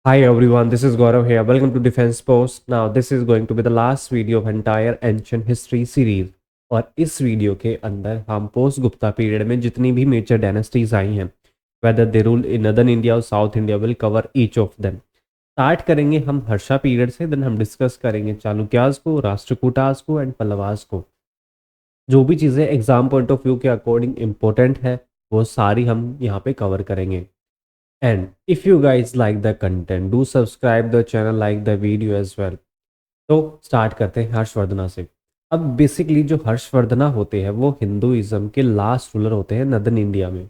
Hi everyone, this is Gaurav here. Welcome to Defense Post. Now, this is going to be the last video of entire ancient history series. और इस video के अंदर हम post Gupta period में जितनी भी major dynasties आई हैं, whether they rule in northern India और south India, will cover each of them. Start करेंगे हम हर्षा पीरियड से, देन हम डिस्कस करेंगे चालुक्यास को, राष्ट्रकूटास को एंड पल्लवास को। जो भी चीज़ें एग्जाम पॉइंट ऑफ व्यू के अकॉर्डिंग इम्पोर्टेंट है, वो सारी हम यहाँ पे कवर करेंगे। And if you guys like the content, do subscribe the channel, like the video as well. तो स्टार्ट करते हैं हर्षवर्धना से। अब बेसिकली जो हर्षवर्धना होते हैं वो हिंदुइज्म के लास्ट रूलर होते हैं नदर्न इंडिया में।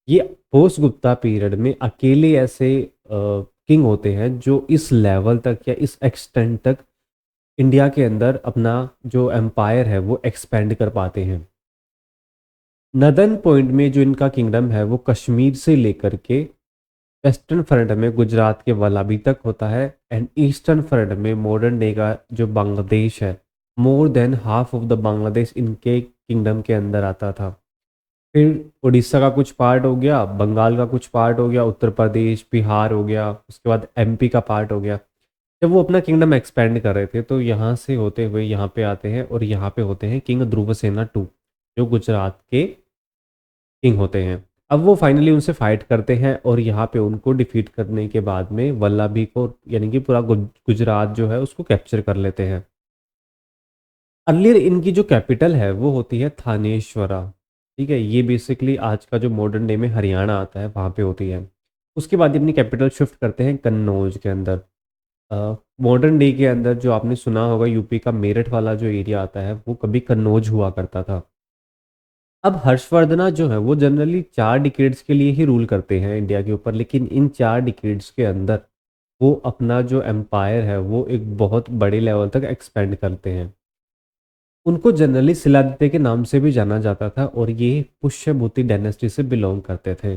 ये पोस्ट गुप्ता पीरियड में अकेले ऐसे किंग होते हैं जो इस लेवल तक या इस एक्सटेंट तक इंडिया के अंदर अपना जो एम्पायर है वो एक्सपेंड कर पाते हैं। नदर्न पॉइंट में जो इनका किंगडम है वो कश्मीर से लेकर के वेस्टर्न फ्रंट में गुजरात के वलाबी तक होता है, एंड ईस्टर्न फ्रंट में मॉडर्न डे का जो बांग्लादेश है, more than half of the Bangladesh इनके किंगडम के अंदर आता था। फिर उड़ीसा का कुछ पार्ट हो गया, बंगाल का कुछ पार्ट हो गया, उत्तर प्रदेश बिहार हो गया, उसके बाद एमपी का पार्ट हो गया। जब वो अपना किंगडम एक्सपेंड कर रहे थे तो यहाँ से होते हुए यहाँ पे आते हैं, और यहाँ पे होते हैं किंग ध्रुवसेना टू, जो गुजरात के किंग होते हैं। अब वो फाइनली उनसे फाइट करते हैं और यहाँ पे उनको डिफीट करने के बाद में वल्लभी को, यानी कि पूरा गुजरात जो है उसको कैप्चर कर लेते हैं। अर्लियर इनकी जो कैपिटल है वो होती है थानेश्वरा। ठीक है, ये बेसिकली आज का जो मॉडर्न डे में हरियाणा आता है वहाँ पे होती है। उसके बाद ये अपनी कैपिटल शिफ्ट करते हैं कन्नौज के अंदर। मॉडर्न डे के अंदर जो आपने सुना होगा यूपी का मेरठ वाला जो एरिया आता है वो कभी कन्नौज हुआ करता था। अब हर्षवर्धना जो है वो जनरली 4 डिकेड्स के लिए ही रूल करते हैं इंडिया के ऊपर, लेकिन इन 4 डिकेड्स के अंदर वो अपना जो एम्पायर है वो एक बहुत बड़े लेवल तक एक्सपेंड करते हैं। उनको जनरली शिलादित्य के नाम से भी जाना जाता था और ये पुष्यभूति डायनेस्टी से बिलोंग करते थे।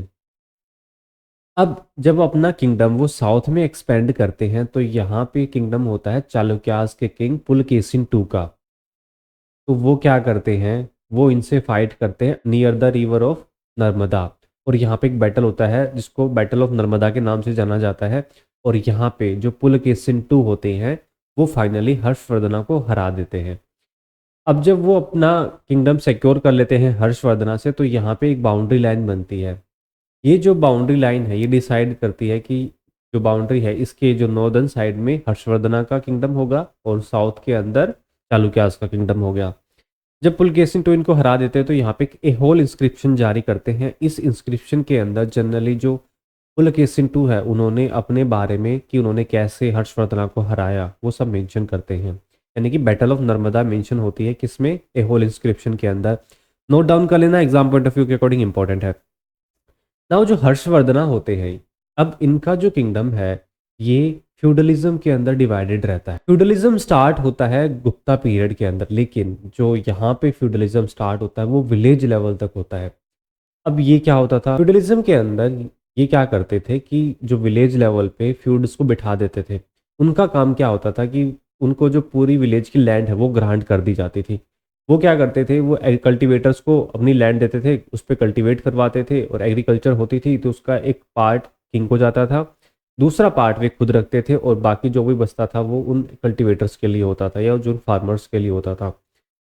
अब जब अपना किंगडम वो साउथ में एक्सपेंड करते हैं तो यहाँ पे किंगडम होता है चालुक्यास के किंग पुलकेशिन टू का। तो वो क्या करते हैं, वो इनसे फाइट करते हैं near the river of Narmada, और यहाँ पे एक बैटल होता है जिसको बैटल ऑफ नर्मदा के नाम से जाना जाता है। और यहाँ पे जो पुलकेशिन टू होते हैं वो फाइनली हर्षवर्धना को हरा देते हैं। अब जब वो अपना किंगडम सिक्योर कर लेते हैं हर्षवर्धना से, तो यहाँ पे एक बाउंड्री लाइन बनती है। ये जो बाउंड्री लाइन है ये डिसाइड करती है कि जो बाउंड्री है इसके जो नॉर्दर्न साइड में हर्षवर्धना का किंगडम होगा और साउथ के अंदर चालुक्यास का किंगडम हो गया। जब पुलकेशिन टू इनको हरा देते हैं तो यहाँ पे ए होल इंस्क्रिप्शन जारी करते हैं। इस इंस्क्रिप्शन के अंदर जनरली जो पुलकेशिन टू है उन्होंने अपने बारे में कि उन्होंने कैसे हर्षवर्धना को हराया वो सब मेंशन करते हैं। यानी कि बैटल ऑफ नर्मदा मेंशन होती है किसमें, ए होल इंस्क्रिप्शन के अंदर। नोट डाउन कर लेना, एग्जाम पॉइंट ऑफ व्यू के अकॉर्डिंग इंपॉर्टेंट है। नाउ जो हर्षवर्धना होते हैं, अब इनका जो किंगडम है ये फ्यूडलिज्म के अंदर डिवाइडेड रहता है। फ्यूडलिज्म स्टार्ट होता है गुप्ता पीरियड के अंदर, लेकिन जो यहाँ पे फ्यूडलिज्म स्टार्ट होता है वो विलेज लेवल तक होता है। अब ये क्या होता था फ्यूडलिज्म के अंदर, ये क्या करते थे कि जो विलेज लेवल पे फ्यूड्स को बिठा देते थे। उनका काम क्या होता था कि उनको जो पूरी विलेज की लैंड है वो ग्रांट कर दी जाती थी। वो क्या करते थे, वो कल्टीवेटर्स को अपनी लैंड देते थे, उस पर कल्टीवेट करवाते थे, और एग्रीकल्चर होती थी तो उसका एक पार्ट किंग को जाता था, दूसरा पार्ट वे खुद रखते थे, और बाकी जो भी बचता था वो उन कल्टीवेटर्स के लिए होता था या जो फार्मर्स के लिए होता था।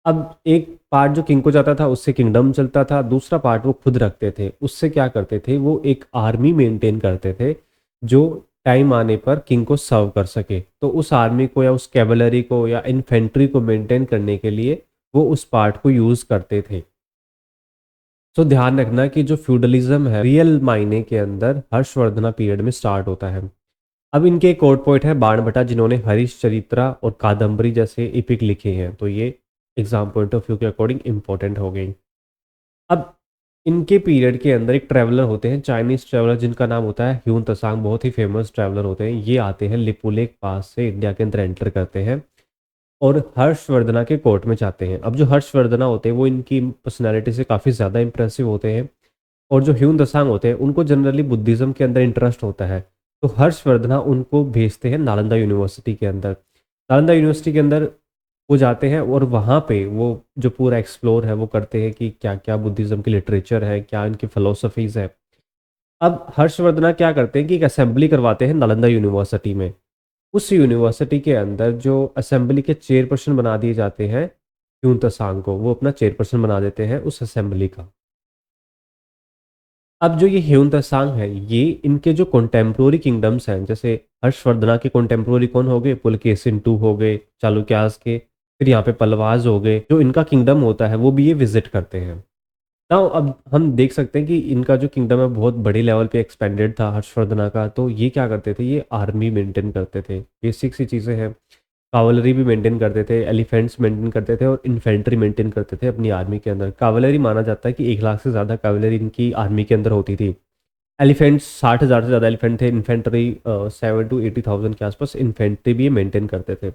अब एक पार्ट जो किंग को जाता था उससे किंगडम चलता था, दूसरा पार्ट वो खुद रखते थे। उससे क्या करते थे, वो एक आर्मी मेंटेन करते थे जो टाइम आने पर किंग को सर्व कर सके। तो उस आर्मी को या उस कैवलरी को या इन्फेंट्री को मेंटेन करने के लिए वो उस पार्ट को यूज करते थे। तो ध्यान रखना कि जो फ्यूडलिज्म है रियल मायने के अंदर हर्षवर्धना पीरियड में स्टार्ट होता है। अब इनके एक कोर्ट पोइट है बाणभट्टा जिन्होंने हरिश्चरित्रा और कादम्बरी जैसे इपिक लिखे हैं, तो ये एग्जाम पॉइंट ऑफ व्यू के अकॉर्डिंग इंपॉर्टेंट हो गई। अब इनके पीरियड के अंदर एक ट्रैवलर होते हैं चाइनीज ट्रैवलर जिनका नाम होता है ह्यून त्सांग, बहुत ही फेमस ट्रैवलर होते हैं। ये आते हैं लिपुलेख पास से इंडिया के अंदर एंटर करते हैं और हर्षवर्धना के कोर्ट में जाते हैं। अब जो हर्षवर्धना होते हैं वो इनकी पर्सनैलिटी से काफ़ी ज़्यादा इंप्रेसिव होते हैं, और जो ह्यून त्सांग होते हैं उनको जनरली बुद्धिज़्म के अंदर इंटरेस्ट होता है। तो हर्षवर्धना उनको भेजते हैं नालंदा यूनिवर्सिटी के अंदर। नालंदा यूनिवर्सिटी के अंदर वो जाते हैं और वहाँ पे वो जो पूरा एक्सप्लोर है वो करते हैं कि क्या क्या बुद्धिज़्म की लिटरेचर है, क्या इनकी फ़िलोसफीज़ है। अब हर्षवर्धना क्या करते हैं कि एक असेंबली करवाते हैं नालंदा यूनिवर्सिटी में। उस यूनिवर्सिटी के अंदर जो असेंबली के चेयरपर्सन बना दिए जाते हैं ह्यून त्सांग को, वो अपना चेयरपर्सन बना देते हैं उस असेंबली का। अब जो ये ह्यून त्सांग है, ये इनके जो कॉन्टेम्पोररी किंगडम्स हैं, जैसे हर्षवर्धना के कॉन्टेम्पोररी कौन हो गए, पुलकेशिन टू हो गए चालुक्यास के, फिर यहाँ पे पलवाज हो गए, जो इनका किंगडम होता है वो भी ये विजिट करते हैं। नाउ अब हम देख सकते हैं कि इनका जो किंगडम है बहुत बड़ी लेवल पे एक्सपेंडेड था हर्षवर्धना का। तो ये क्या करते थे, ये आर्मी मेंटेन करते थे, बेसिक सी चीज़ें हैं। कावलरी भी मेंटेन करते थे, एलिफेंट्स मेंटेन करते थे और इन्फेंट्री मेंटेन करते थे अपनी आर्मी के अंदर। कावलरी माना जाता है कि 1 लाख से ज़्यादा कावलरी इनकी आर्मी के अंदर होती थी। एलिफेंट्स 60,000 से ज़्यादा एलिफेंट थे। इन्फेंट्री 7 to 80,000 के आसपास इन्फेंट्री भी ये मेंटेन करते थे।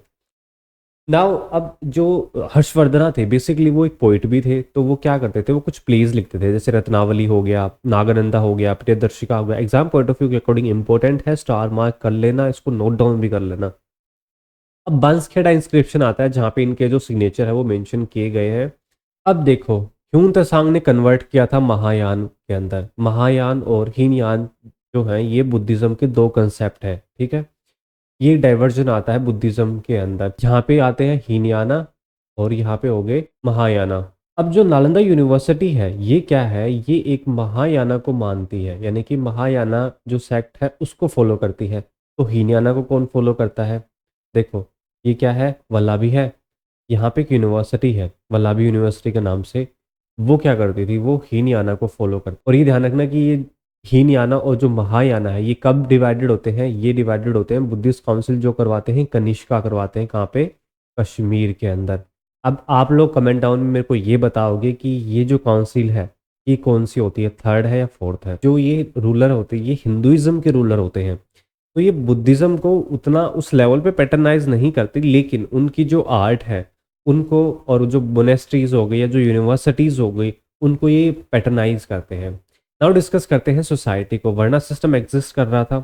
नाउ अब जो हर्षवर्धना थे बेसिकली वो एक पोइट भी थे। तो वो क्या करते थे, वो कुछ प्लेज लिखते थे, जैसे रत्नावली हो गया, नागानंदा हो गया, प्रियदर्शिका हो गया। एग्जाम पॉइंट ऑफ व्यू के अकॉर्डिंग इंपॉर्टेंट है, स्टार मार्क कर लेना, इसको नोट डाउन भी कर लेना। अब बांसखेड़ा इंस्क्रिप्शन आता है जहाँ पे इनके जो सिग्नेचर है वो मेंशन किए गए हैं। अब देखो, ह्यून त्सांग ने कन्वर्ट किया था महायान के अंदर। महायान और हीनयान जो है ये बुद्धिज्म के दो कंसेप्ट है, ठीक है। ये डाइवर्जन आता है बुद्धिज्म के अंदर, जहाँ पे आते हैं हीनयाना और यहाँ पे हो गए महायाना। अब जो नालंदा यूनिवर्सिटी है ये क्या है, ये एक महायाना को मानती है, यानी कि महायाना जो सेक्ट है उसको फॉलो करती है। तो हीनयाना को कौन फॉलो करता है, देखो ये क्या है, वल्लभी है। यहाँ पे एक यूनिवर्सिटी है वल्लभी यूनिवर्सिटी के नाम से, वो क्या करती थी, वो हीनयाना को फॉलो करती। और ये ध्यान रखना कि ये हीनयाना और जो महायाना है ये कब डिवाइडेड होते हैं, ये डिवाइडेड होते हैं बुद्धिस्ट काउंसिल जो करवाते हैं कनिष्का करवाते हैं, कहाँ पे, कश्मीर के अंदर। अब आप लोग कमेंट डाउन में मेरे को ये बताओगे कि ये जो काउंसिल है ये कौन सी होती है, थर्ड है या फोर्थ है। जो ये रूलर होते हैं ये हिंदुइज्म के रूलर होते हैं। तो ये बुद्धिज्म को उतना उस लेवल पे पैटर्नाइज नहीं करती, लेकिन उनकी जो आर्ट है उनको, और जो मोनेस्ट्रीज हो गई या जो यूनिवर्सिटीज़ हो गई, उनको ये पैटर्नाइज करते हैं। नाउ डिस्कस करते हैं सोसाइटी को। वर्णा सिस्टम एग्जिस्ट कर रहा था।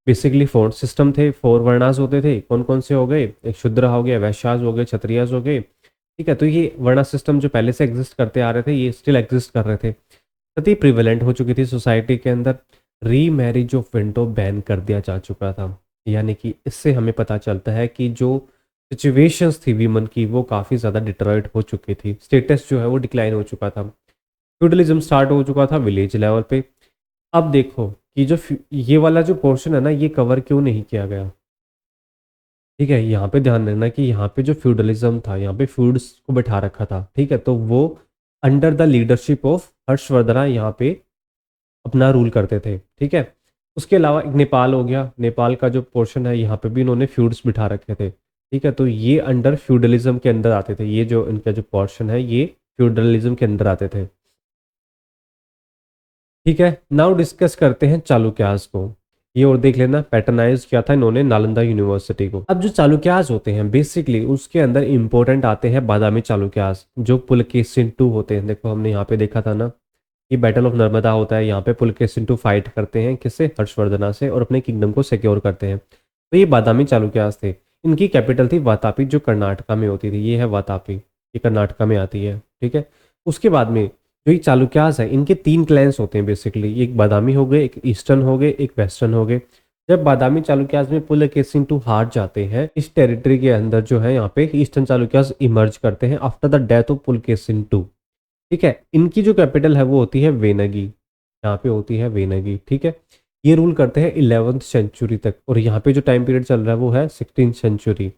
बेसिकली 4 सिस्टम थे, 4 वर्णास होते थे। कौन कौन से हो गए, एक शूद्र हो गया, वैश्यास हो गए, क्षत्रियास हो गए, ठीक है। तो ये वर्णा सिस्टम जो पहले से एग्जिस्ट करते आ रहे थे ये स्टिल एग्जिस्ट कर रहे थे। सती प्रिवेलेंट हो चुकी थी सोसाइटी के अंदर। री मैरिज ऑफ विंडो बैन कर दिया जा चुका था, यानी कि इससे हमें पता चलता है कि जो सिचुएशंस थी वीमन की वो काफ़ी ज़्यादा डिटरॉइट हो चुकी थी, स्टेटस जो है वो डिक्लाइन हो चुका था। फ्यूडलिज्म स्टार्ट हो चुका था विलेज लेवल पे। अब देखो कि जो ये वाला जो पोर्शन है ना ये कवर क्यों नहीं किया गया, ठीक है। यहाँ पे ध्यान रखना कि यहाँ पे जो फ्यूडलिज्म था, यहाँ पे फ्यूड्स को बैठा रखा था, ठीक है। तो वो under the leadership of Harshavardhana यहाँ पे अपना रूल करते थे, ठीक है। उसके अलावा एक नेपाल हो गया, नेपाल का जो पोर्शन है यहाँ पे भी इन्होंने फ्यूड्स बिठा रखे थे, ठीक है। तो ये अंडर फ्यूडलिज्म के अंदर आते थे, ये जो इनका जो पोर्शन है ये फ्यूडलिज्म के अंदर आते थे, ठीक है। नाउ डिस्कस करते हैं चालुक्यास को। ये और देख लेना, पैटर्नाइज किया था इन्होंने नालंदा यूनिवर्सिटी को। अब जो चालुक्यास होते हैं बेसिकली उसके अंदर इंपॉर्टेंट आते हैं बादामी चालुक्यास, जो पुलकेशिन टू होते हैं। देखो हमने यहाँ पे देखा था ना, ये बैटल ऑफ नर्मदा होता है, यहाँ पे पुलकेशिन टू फाइट करते हैं किससे, हर्षवर्धना से, और अपने किंगडम को सिक्योर करते हैं। तो ये बादामी चालुक्यास थे। इनकी कैपिटल थी वातापी जो कर्नाटका में होती थी। ये है वातापी, ये कर्नाटका में आती है, ठीक है। उसके बाद में जो ये चालुक्यास है इनके 3 क्लैंस होते हैं बेसिकली, एक बादामी हो गए, एक ईस्टर्न हो गए, एक वेस्टर्न हो गए। जब बादामी चालुक्यास में पुलकेशिन टू हार जाते हैं, इस टेरिटरी के अंदर जो है यहाँ पे ईस्टर्न चालुक्यास इमर्ज करते हैं after the death of Pulakeshin two, ठीक है। इनकी जो कैपिटल है वो होती है वेनगी, यहाँ पे होती है वेनगी, ठीक है। ये रूल करते हैं 11वीं सेंचुरी तक, और यहाँ पे जो टाइम पीरियड चल रहा है वो है 16वीं सेंचुरी।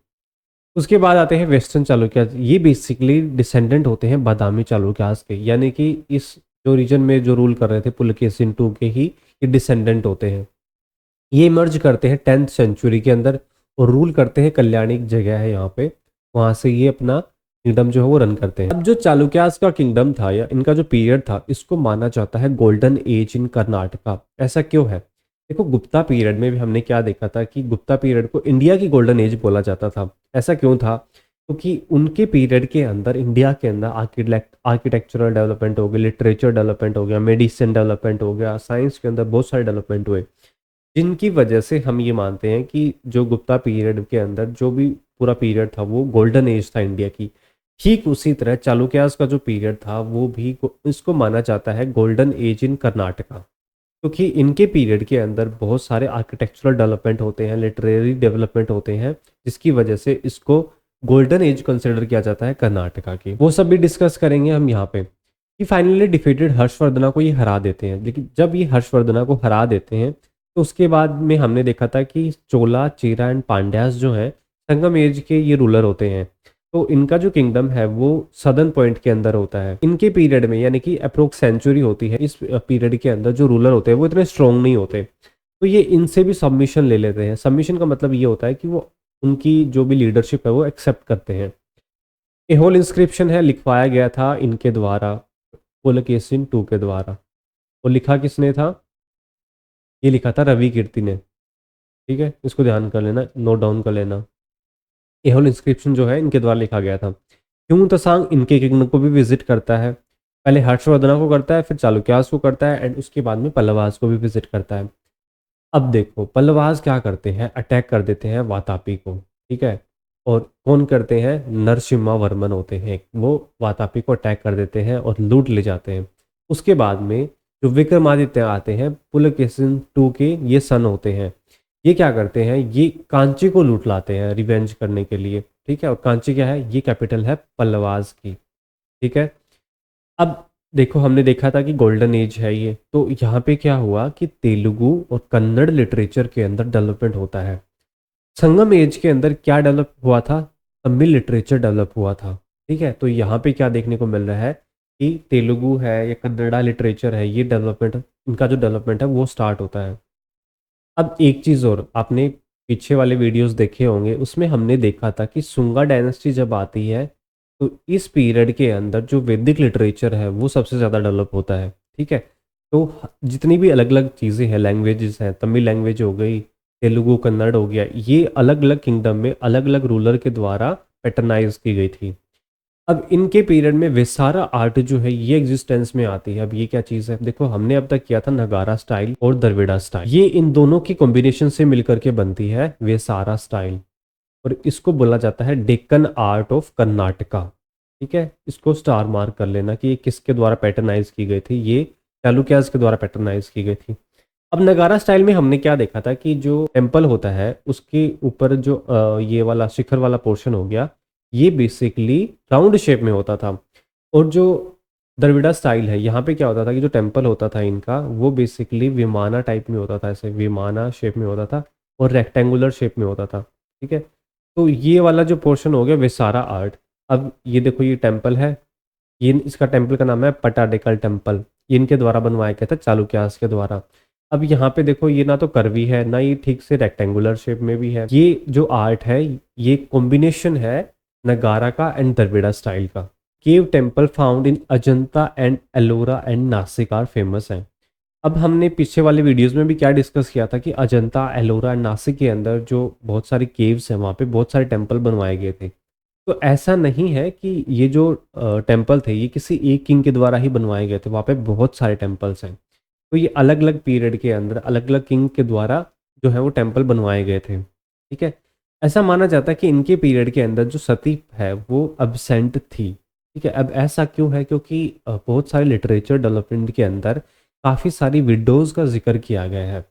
उसके बाद आते हैं वेस्टर्न चालुक्यास। ये बेसिकली डिसेंडेंट होते हैं बादामी चालुक्यास के, यानी कि इस जो रीजन में जो रूल कर रहे थे पुलकेशिन टू के ही ये डिसेंडेंट होते हैं। ये इमर्ज करते हैं 10th सेंचुरी के अंदर और रूल करते हैं, कल्याणी एक जगह है यहाँ पे, वहाँ से ये अपना किंगडम जो है वो रन करते हैं। अब जो चालुक्यास का किंगडम था या इनका जो पीरियड था इसको माना जाता है गोल्डन एज इन कर्नाटका। ऐसा क्यों है, देखो गुप्ता पीरियड में भी हमने क्या देखा था कि गुप्ता पीरियड को इंडिया की गोल्डन एज बोला जाता था। ऐसा क्यों था, क्योंकि उनके पीरियड के अंदर इंडिया के अंदर आर्किटेक्चरल डेवलपमेंट हो गया, लिटरेचर डेवलपमेंट हो गया, मेडिसिन डेवलपमेंट हो गया, साइंस के अंदर बहुत सारे डेवलपमेंट हुए, जिनकी वजह से हम ये मानते हैं कि जो गुप्ता पीरियड के अंदर जो भी पूरा पीरियड था वो गोल्डन एज था इंडिया की। ठीक उसी तरह चालुक्यास का जो पीरियड था वो भी इसको माना जाता है गोल्डन एज इन कर्नाटका। क्योंकि इनके पीरियड के अंदर बहुत सारे आर्किटेक्चरल डेवलपमेंट होते हैं, लिटरेरी डेवलपमेंट होते हैं, जिसकी वजह से इसको गोल्डन एज कंसिडर किया जाता है कर्नाटका की। वो सब भी डिस्कस करेंगे हम यहाँ पे। कि फाइनली डिफीटेड हर्षवर्धना को ये हरा देते हैं। लेकिन जब ये हर्षवर्धना को हरा देते हैं तो उसके बाद में हमने देखा था कि चोला, चेरा एंड पांड्यास जो हैं संगम एज के ये रूलर होते हैं। तो इनका जो किंगडम है वो सदर्न पॉइंट के अंदर होता है। इनके पीरियड में यानी कि अप्रोक्स सेंचुरी होती है, इस पीरियड के अंदर जो रूलर होते हैं वो इतने स्ट्रॉन्ग नहीं होते, तो ये इनसे भी सबमिशन ले लेते हैं। सबमिशन का मतलब ये होता है कि वो उनकी जो भी लीडरशिप है वो एक्सेप्ट करते हैं। ए होल इंस्क्रिप्शन है लिखवाया गया था इनके द्वारा, पुलकेशिन II के द्वारा। और लिखा किसने था? ये लिखा था रवि कीर्ति ने। ठीक है, इसको ध्यान कर लेना, नोट डाउन कर लेना। ये होल इंस्क्रिप्शन जो है इनके द्वारा लिखा गया था। ह्यूम त्सांग इनके किंगडम को भी विजिट करता है। पहले हर्षवर्धना को करता है, फिर चालुक्यास को करता है, एंड उसके बाद में पल्लवास को भी विजिट करता है। अब देखो पल्लवास क्या करते हैं, अटैक कर देते हैं वातापी को। ठीक है, और कौन करते हैं? नरसिम्हा वर्मन होते हैं, वो वातापी को अटैक कर देते हैं और लूट ले जाते हैं। उसके बाद में जो विक्रमादित्य आते हैं, पुलकेशिन II के ये सन होते हैं, ये क्या करते हैं? ये कांची को लूट लाते हैं रिवेंज करने के लिए। ठीक है, और कांची क्या है? ये कैपिटल है पल्लवास की। ठीक है, अब देखो हमने देखा था कि गोल्डन एज है ये, तो यहाँ पे क्या हुआ कि तेलुगु और कन्नड़ लिटरेचर के अंदर डेवलपमेंट होता है। संगम एज के अंदर क्या डेवलप हुआ था? तमिल लिटरेचर डेवलप हुआ था। ठीक है, तो यहाँ पे क्या देखने को मिल रहा है कि तेलुगु है या कन्नड़ा लिटरेचर है, ये डेवलपमेंट, इनका जो डेवलपमेंट है वो स्टार्ट होता है। अब एक चीज़ और, आपने पीछे वाले वीडियोस देखे होंगे, उसमें हमने देखा था कि सुंगा डायनेस्टी जब आती है तो इस पीरियड के अंदर जो वैदिक लिटरेचर है वो सबसे ज़्यादा डेवलप होता है। ठीक है, तो जितनी भी अलग अलग चीज़ें हैं, लैंग्वेजेस हैं, तमिल लैंग्वेज हो गई, तेलुगु, कन्नड़ हो गया, ये अलग अलग किंगडम में अलग अलग रूलर के द्वारा पैटर्नाइज की गई थी। अब इनके पीरियड में विसारा आर्ट जो है ये एग्जिस्टेंस में आती है। अब ये क्या चीज़ है? देखो हमने अब तक किया था नगारा स्टाइल और द्रविड़ा स्टाइल, ये इन दोनों की कॉम्बिनेशन से मिलकर के बनती है वेसारा स्टाइल, और इसको बोला जाता है डेक्कन आर्ट ऑफ कर्नाटका। ठीक है, इसको स्टार मार्क कर लेना कि ये किसके द्वारा पैटर्नाइज की गई थी? ये चालुक्यास के द्वारा पैटर्नाइज की गई थी। अब नगारा स्टाइल में हमने क्या देखा था कि जो टेम्पल होता है उसके ऊपर जो ये वाला शिखर वाला पोर्शन हो गया, ये बेसिकली राउंड शेप में होता था। और जो द्रविड़ा स्टाइल है, यहाँ पे क्या होता था कि जो टेम्पल होता था इनका वो बेसिकली विमाना टाइप में होता था, ऐसे विमाना शेप में होता था और रेक्टेंगुलर शेप में होता था। ठीक है, तो ये वाला जो पोर्शन हो गया विसारा आर्ट। अब ये देखो ये टेम्पल है, ये इसका टेम्पल का नाम है पटाडेकल टेम्पल, ये इनके द्वारा बनवाया गया था चालुक्यास के द्वारा। अब यहाँ पे देखो ये ना तो कर्वी है ना ये ठीक से रेक्टेंगुलर शेप में भी है। ये जो आर्ट है ये कॉम्बिनेशन है नगारा का एंड द्रविड़ा स्टाइल का। Cave temple found in Ajanta and Ellora and Nasik are famous हैं। अब हमने पीछे वाले वीडियोस में भी क्या डिस्कस किया था कि अजंता, एलोरा एंड नासिक के अंदर जो बहुत सारी केव्स हैं वहाँ पे बहुत सारे टेम्पल बनवाए गए थे। तो ऐसा नहीं है कि ये जो टेम्पल थे ये किसी एक किंग के द्वारा ही बनवाए गए थे, वहाँ पे बहुत सारे टेम्पल्स हैं। तो ये अलग अलग पीरियड के अंदर अलग अलग किंग के द्वारा जो है वो टेम्पल बनवाए गए थे। ठीक है, ऐसा माना जाता है कि इनके पीरियड के अंदर जो सती है वो अब्सेंट थी। ठीक है, अब ऐसा क्यों है? क्योंकि बहुत सारे लिटरेचर डेवलपमेंट के अंदर काफ़ी सारी विडोज़ का जिक्र किया गया है,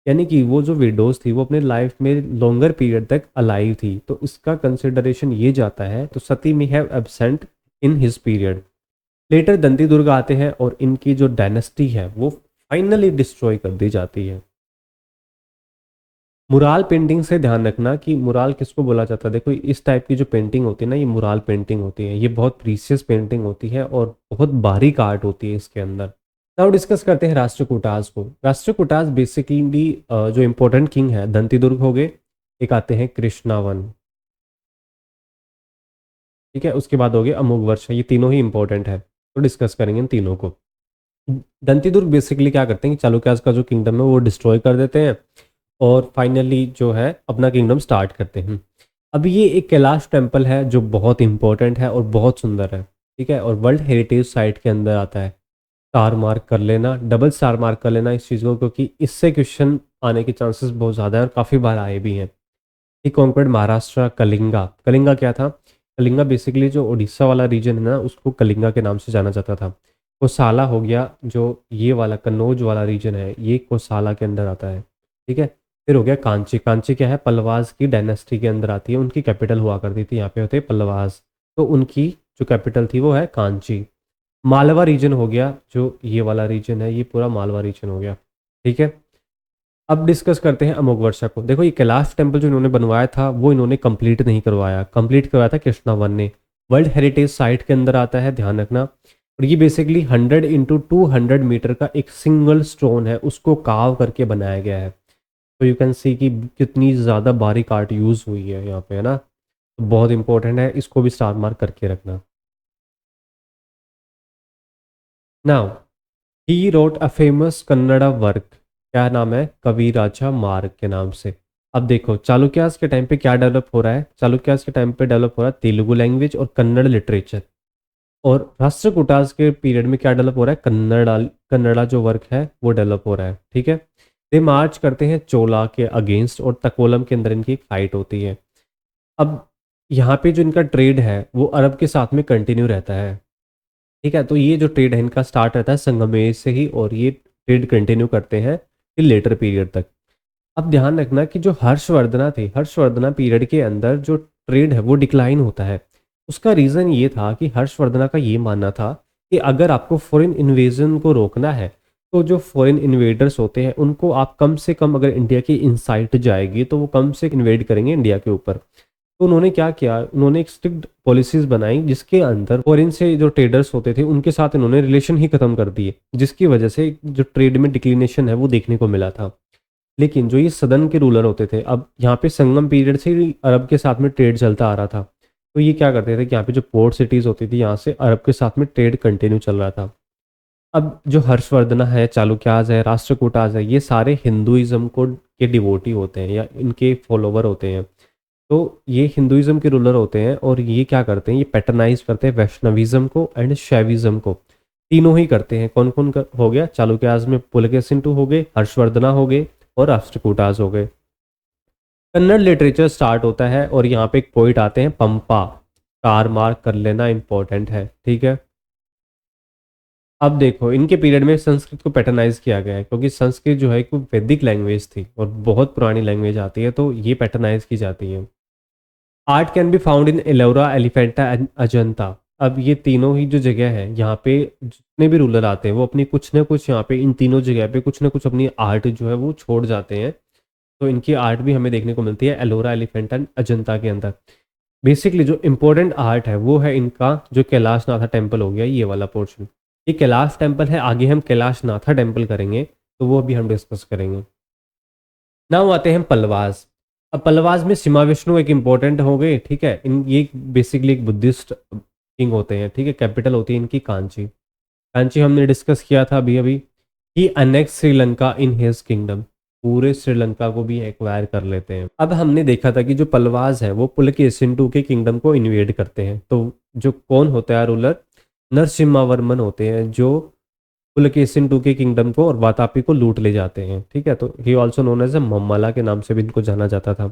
यानी कि वो जो विडोज़ थी वो अपने लाइफ में लॉन्गर पीरियड तक अलाइव थी, तो इसका कंसिडरेशन ये जाता है। तो सती may have absent in his period. Later Danti Durg आते हैं और इनकी जो डायनेस्टी है वो फाइनली डिस्ट्रॉय कर दी जाती है। मुराल पेंटिंग से ध्यान रखना कि मुराल किसको बोला जाता है। देखो इस टाइप की जो पेंटिंग होती है ना, ये मुराल पेंटिंग होती है, ये बहुत प्रीशियस पेंटिंग होती है और बहुत बारीक आर्ट होती है इसके अंदर। नाउ डिस्कस करते हैं राष्ट्रकूटास को। राष्ट्रकूटास बेसिकली जो इम्पोर्टेंट किंग है दंती दुर्ग हो गए, एक आते हैं कृष्णावन। ठीक है, उसके बाद हो गए अमोघ वर्ष, ये तीनों ही इंपॉर्टेंट है, तो डिस्कस करेंगे इन तीनों को। दंती दुर्ग बेसिकली क्या करते हैं कि चालुक्यास का जो किंगडम है वो डिस्ट्रॉय कर देते हैं और फाइनली जो है अपना किंगडम स्टार्ट करते हैं। अब ये एक कैलाश टेम्पल है जो बहुत इंपॉर्टेंट है और बहुत सुंदर है। ठीक है, और वर्ल्ड हेरिटेज साइट के अंदर आता है। स्टार मार्क कर लेना, डबल स्टार मार्क कर लेना इस चीज़ को, क्योंकि इससे क्वेश्चन आने के चांसेस बहुत ज़्यादा है और काफ़ी बार आए भी हैं। ही कॉन्क्वर्ड महाराष्ट्र, कलिंगा। कलिंगा क्या था? कलिंगा बेसिकली जो उड़ीसा वाला रीजन है ना उसको कलिंगा के नाम से जाना जाता था। कोसाला हो गया, जो ये वाला कन्नौज वाला रीजन है ये कोसाला के अंदर आता है, ठीक है। फिर हो गया कांची। कांची क्या है, पल्लवास की डायनेस्टी के अंदर आती है, उनकी कैपिटल हुआ करती थी, यहाँ पे होते हैं पल्लवास, तो उनकी जो कैपिटल थी वो है कांची। मालवा रीजन हो गया, जो ये वाला रीजन है ये पूरा मालवा रीजन हो गया, ठीक है। अब डिस्कस करते हैं अमोघवर्षा को। देखो ये कैलाश टेम्पल जो इन्होंने बनवाया था वो इन्होंने कंप्लीट नहीं करवाया, कंप्लीट करवाया था कृष्णावन ने। वर्ल्ड हेरिटेज साइट के अंदर आता है, ध्यान रखना। और ये बेसिकली 100 × 200 मीटर का एक सिंगल स्टोन है, उसको काव करके बनाया गया है। तो यू कैन सी कि कितनी ज़्यादा बारीक आर्ट यूज़ हुई है यहाँ पे, है ना। तो बहुत इंपॉर्टेंट है, इसको भी स्टार मार्क करके रखना। Now he wrote a famous Kannada work, क्या नाम है, कविराजा मार्ग के नाम से। अब देखो चालुक्यास के टाइम पे क्या डेवलप हो रहा है, चालुक्यास के टाइम पे डेवलप हो रहा है तेलुगु लैंग्वेज और कन्नड़ लिटरेचर। और राष्ट्रकूटास के पीरियड में क्या डेवलप हो रहा है, कन्नड़ा, कन्नड़ा जो वर्क है वो डेवलप हो रहा है, ठीक है। ये मार्च करते हैं चोला के अगेंस्ट और तकोलम के अंदर इनकी एक फाइट होती है। अब यहाँ पे जो इनका ट्रेड है वो अरब के साथ में कंटिन्यू रहता है, ठीक है। तो ये जो ट्रेड है इनका स्टार्ट रहता है संगमेश से ही, और ये ट्रेड कंटिन्यू करते हैं फिर लेटर पीरियड तक। अब ध्यान रखना कि जो हर्षवर्धना थे, हर्षवर्धना पीरियड के अंदर जो ट्रेड है वो डिक्लाइन होता है। उसका रीज़न ये था कि हर्षवर्धना का ये मानना था कि अगर आपको फॉरेन इन्वेजन को रोकना है तो जो फॉरेन इन्वेडर्स होते हैं उनको आप कम से कम, अगर इंडिया की इनसाइट जाएगी तो वो कम से इन्वेड करेंगे इंडिया के ऊपर। तो उन्होंने क्या किया, उन्होंने एक स्ट्रिक्ट पॉलिसीज बनाई जिसके अंदर फॉरेन से जो ट्रेडर्स होते थे उनके साथ इन्होंने रिलेशन ही खत्म कर दिए, जिसकी वजह से जो ट्रेड में डिक्लिनेशन है वो देखने को मिला था। लेकिन जो ये सदन के रूलर होते थे, अब यहाँ पे संगम पीरियड से ही अरब के साथ में ट्रेड चलता आ रहा था, तो ये क्या करते थे कि यहाँ पे जो पोर्ट सिटीज़ होती थी यहाँ से अरब के साथ में ट्रेड कंटिन्यू चल रहा था। अब जो हर्षवर्धन है, चालुक्याज है, राष्ट्रकूटाज है, ये सारे हिंदुइज्म को के डिवोटी होते हैं या इनके फॉलोवर होते हैं। तो ये हिंदुइज्म के रूलर होते हैं और ये क्या करते हैं, ये पैटर्नाइज करते हैं वैष्णविज्म को एंड शैविज्म को, तीनों ही करते हैं। कौन कौन हो गया, चालुक्याज में पुलकेशिन टू हो गए, हर्षवर्धना हो गए और राष्ट्रकूटाज हो गए। कन्नड़ लिटरेचर स्टार्ट होता है और यहाँ पे एक पोइट आते हैं पंपा, स्टार मार्क कर लेना इंपॉर्टेंट है, ठीक है। अब देखो इनके पीरियड में संस्कृत को पैटर्नाइज किया गया है, क्योंकि संस्कृत जो है एक वैदिक लैंग्वेज थी और बहुत पुरानी लैंग्वेज आती है, तो ये पैटर्नाइज की जाती है। Art can be found in Ellora, Elephanta and Ajanta. अब ये तीनों ही जो जगह है यहाँ पे जितने भी रूलर आते हैं वो अपनी कुछ ना कुछ यहाँ पे इन तीनों जगह पे कुछ ना कुछ अपनी आर्ट जो है वो छोड़ जाते हैं। तो इनकी आर्ट भी हमें देखने को मिलती है एलोरा, एलिफेंटा एंड अजंता के अंदर। बेसिकली जो इम्पोर्टेंट आर्ट है वो है इनका जो कैलाश नाथा टेम्पल हो गया, ये वाला पोर्शन। ये कैलाश टेम्पल है, आगे हम कैलाश नाथा टेम्पल करेंगे तो वो अभी हम डिस्कस करेंगे। नाउ आते हैं पल्लवास। अब पल्लवास में सीमा विष्णु एक इम्पोर्टेंट हो गए, ठीक है। इन ये बेसिकली एक बुद्धिस्ट किंग होते हैं, ठीक है। कैपिटल होती है इनकी कांची। कांची हमने डिस्कस किया था अभी अभी। He annex Sri Lanka in his kingdom, पूरे श्रीलंका को भी एक्वायर कर लेते हैं। अब हमने देखा था कि जो पल्लवास है वो पुलकेशिन टू के किंगडम को इन्वेड करते हैं। तो जो कौन होता है रूलर, नरसिम्हावर्मन होते हैं, जो पुलकेशिन टू के किंगडम को और वातापी को लूट ले जाते हैं, ठीक है। तो he also known as a मम्मला के नाम से भी इनको जाना जाता था।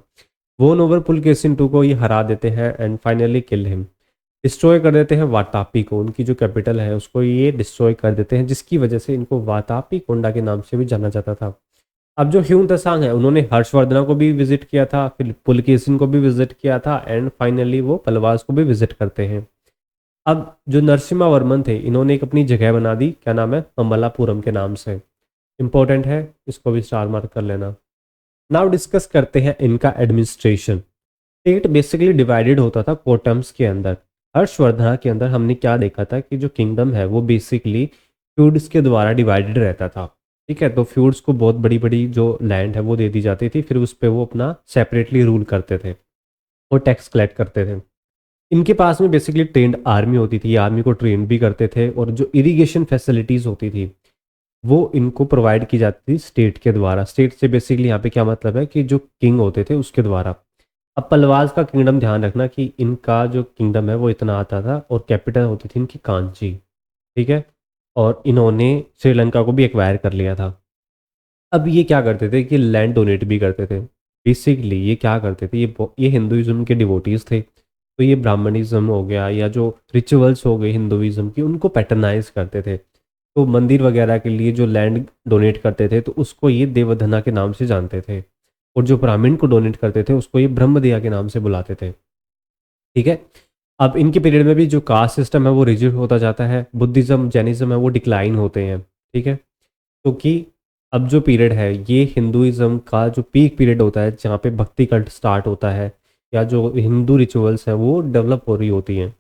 वो ओवर पुलकेशिन टू को ये हरा देते हैं and finally kill him, destroy कर देते हैं वातापी को, उनकी जो कैपिटल है उसको ये डिस्ट्रॉय कर देते हैं, जिसकी वजह से इनको वातापी कोंडा के नाम से भी जाना जाता था। अब जो ह्यून तसांग है उन्होंने हर्षवर्धना को भी विजिट किया था, फिर पुलकेशिन को भी विजिट किया था एंड फाइनली वो पलवास को भी विजिट करते हैं। अब जो नरसिम्हा वर्मन थे इन्होंने एक अपनी जगह बना दी, क्या नाम है, ममलापुरम के नाम से। इंपॉर्टेंट है, इसको भी स्टार मार्क कर लेना। नाउ डिस्कस करते हैं इनका एडमिनिस्ट्रेशन। स्टेट बेसिकली डिवाइडेड होता था कोटम्स के अंदर। हर्षवर्धना के अंदर हमने क्या देखा था कि जो किंगडम है वो बेसिकली फ्यूड्स के द्वारा डिवाइडेड रहता था, ठीक है। तो फ्यूड्स को बहुत बड़ी बड़ी जो लैंड है वो दे दी जाती थी, फिर उस पर वो अपना सेपरेटली रूल करते थे और टैक्स कलेक्ट करते थे। इनके पास में बेसिकली ट्रेंड आर्मी होती थी, आर्मी को ट्रेन भी करते थे, और जो इरिगेशन फैसिलिटीज़ होती थी वो इनको प्रोवाइड की जाती थी स्टेट के द्वारा। स्टेट से बेसिकली यहाँ पे क्या मतलब है कि जो किंग होते थे उसके द्वारा। अब पलवास का किंगडम ध्यान रखना कि इनका जो किंगडम है वो इतना आता था और कैपिटल होती थी इनकी कांची, ठीक है। और इन्होंने श्रीलंका को भी एक्वायर कर लिया था। अब ये क्या करते थे कि लैंड डोनेट भी करते थे। बेसिकली ये क्या करते थे, ये हिंदुइज्म के डिवोटीज थे, तो ये ब्राह्मणिज्म हो गया या जो रिचुअल्स हो गए हिंदुइज्म की उनको पैटर्नाइज करते थे। तो मंदिर वगैरह के लिए जो लैंड डोनेट करते थे तो उसको ये देवधना के नाम से जानते थे, और जो ब्राह्मण को डोनेट करते थे उसको ये ब्रह्मदया के नाम से बुलाते थे। ठीक है। अब इनके पीरियड में भी जो कास्ट सिस्टम है वो रिजिड होता जाता है, बुद्धिज्म जैनिज्म है वो डिक्लाइन होते हैं। ठीक है। क्योंकि अब जो पीरियड है ये हिंदुइज्म का जो पीक पीरियड होता है जहाँ पे भक्ति कल्ट स्टार्ट होता है, या जो हिंदू रिचुअल्स हैं वो डेवलप हो रही होती हैं।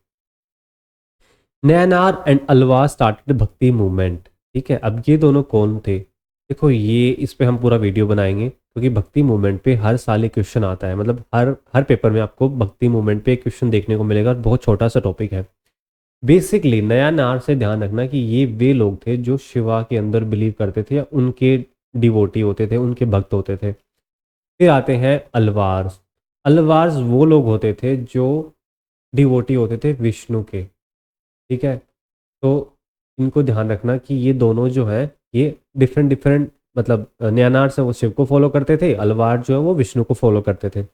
नयनार एंड अलवा स्टार्टेड भक्ति मूवमेंट। ठीक है। अब ये दोनों कौन थे? देखो ये इस पे हम पूरा वीडियो बनाएंगे, क्योंकि भक्ति मूवमेंट पे हर साल एक क्वेश्चन आता है, मतलब हर हर पेपर में आपको भक्ति मूवमेंट पे एक क्वेश्चन देखने को मिलेगा। बहुत छोटा सा टॉपिक है। बेसिकली नयानार से ध्यान रखना कि ये वे लोग थे जो शिवा के अंदर बिलीव करते थे या उनके डिवोटी होते थे, उनके भक्त होते थे। फिर आते हैं अलवार्स। अलवार्स वो लोग होते थे जो डिवोटी होते थे विष्णु के। ठीक है। तो इनको ध्यान रखना कि ये दोनों जो है ये डिफरेंट डिफरेंट, मतलब नयानार से वो शिव को फॉलो करते थे, अलवार जो है वो विष्णु को फॉलो करते थे।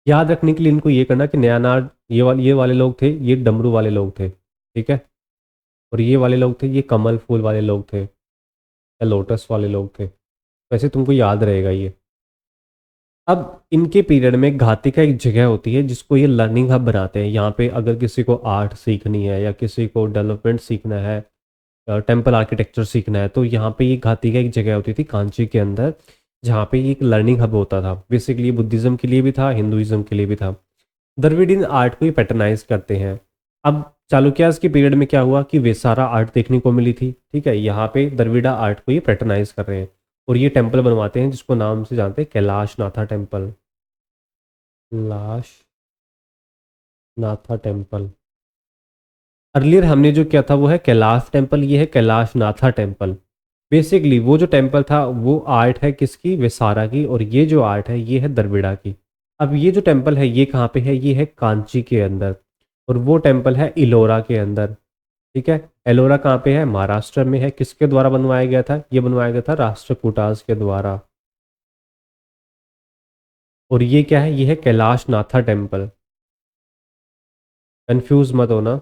याद रखने के लिए इनको ये करना कि नयानार ये वाले लोग थे, ये डमरू वाले लोग थे। ठीक है। और ये वाले लोग थे, ये कमल फूल वाले लोग थे या लोटस वाले लोग थे। वैसे तुमको याद रहेगा ये। अब इनके पीरियड में घाटी का एक जगह होती है जिसको ये लर्निंग हब बनाते हैं। यहाँ पे अगर किसी को आर्ट सीखनी है या किसी को डेवलपमेंट सीखना है, टेम्पल आर्किटेक्चर सीखना है, तो यहाँ पे ये घाटी का एक जगह होती थी कांची के अंदर, जहाँ पे ये एक लर्निंग हब होता था। बेसिकली बुद्धिज़्म के लिए भी था, हिंदुइज्म के लिए भी था। द्रविडियन आर्ट को ये पैटर्नाइज करते हैं। अब चालुक्यास के पीरियड में क्या हुआ कि वेसारा आर्ट देखने को मिली थी। ठीक है। यहाँ पे द्रविड़ा आर्ट को ये पैटर्नाइज कर रहे हैं और ये टेम्पल बनवाते हैं जिसको नाम से जानते हैं कैलाश नाथा टेम्पल। कैलाश नाथा टेम्पल। अर्लियर हमने जो किया था वो है कैलाश टेम्पल, ये है कैलाश नाथा टेम्पल। बेसिकली वो जो टेम्पल था वो आर्ट है किसकी? वेसारा की, और ये जो आर्ट है ये है द्रविड़ा की। अब ये जो टेम्पल है ये कहाँ पे है? ये है कांची के अंदर, और वो टेम्पल है इलोरा के अंदर। ठीक है। एलोरा कहाँ पे है? महाराष्ट्र में है। किसके द्वारा बनवाया गया था? ये बनवाया गया था राष्ट्रकूटास के द्वारा। और ये क्या है? ये है कैलाश नाथा टेम्पल। कंफ्यूज मत होना।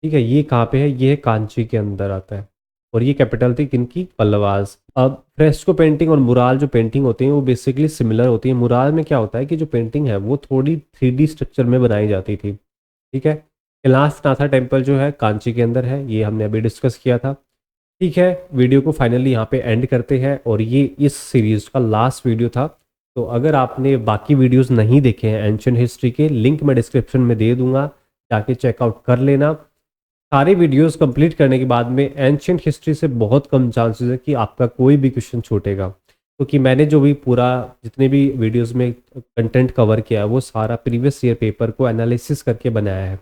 ठीक है। ये कहाँ पे है? ये है कांची के अंदर आता है, और ये कैपिटल थी किनकी? पल्लवास। अब फ्रेस्को पेंटिंग और मुराल जो पेंटिंग होती हैं वो बेसिकली सिमिलर होती है। मुराल में क्या होता है कि जो पेंटिंग है वो थोड़ी 3D स्ट्रक्चर में बनाई जाती थी। ठीक है। कैलाश नाथा टेम्पल जो है कांची के अंदर है, ये हमने अभी डिस्कस किया था। ठीक है। वीडियो को फाइनली यहाँ पे एंड करते हैं, और ये इस सीरीज़ का लास्ट वीडियो था। तो अगर आपने बाकी वीडियोस नहीं देखे हैं एंशिएंट हिस्ट्री के, लिंक मैं डिस्क्रिप्शन में दे दूंगा, जाके चेकआउट कर लेना। सारे वीडियोस कंप्लीट करने के बाद में एंशिएंट हिस्ट्री से बहुत कम चांसेस है कि आपका कोई भी क्वेश्चन छूटेगा, क्योंकि मैंने जो भी पूरा जितने भी वीडियोस में कंटेंट कवर किया है वो सारा प्रीवियस ईयर पेपर को एनालिसिस करके बनाया है।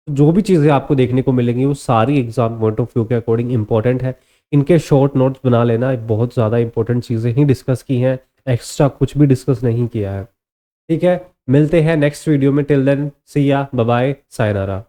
जो भी चीज़ें आपको देखने को मिलेंगी वो सारी एग्जाम पॉइंट ऑफ व्यू के अकॉर्डिंग इंपॉर्टेंट है। इनके शॉर्ट नोट्स बना लेना। बहुत ज़्यादा इंपॉर्टेंट चीज़ें ही डिस्कस की हैं, एक्स्ट्रा कुछ भी डिस्कस नहीं किया है। ठीक है। मिलते हैं नेक्स्ट वीडियो में। टिल देन सी या, बाय बाय, सायनारा।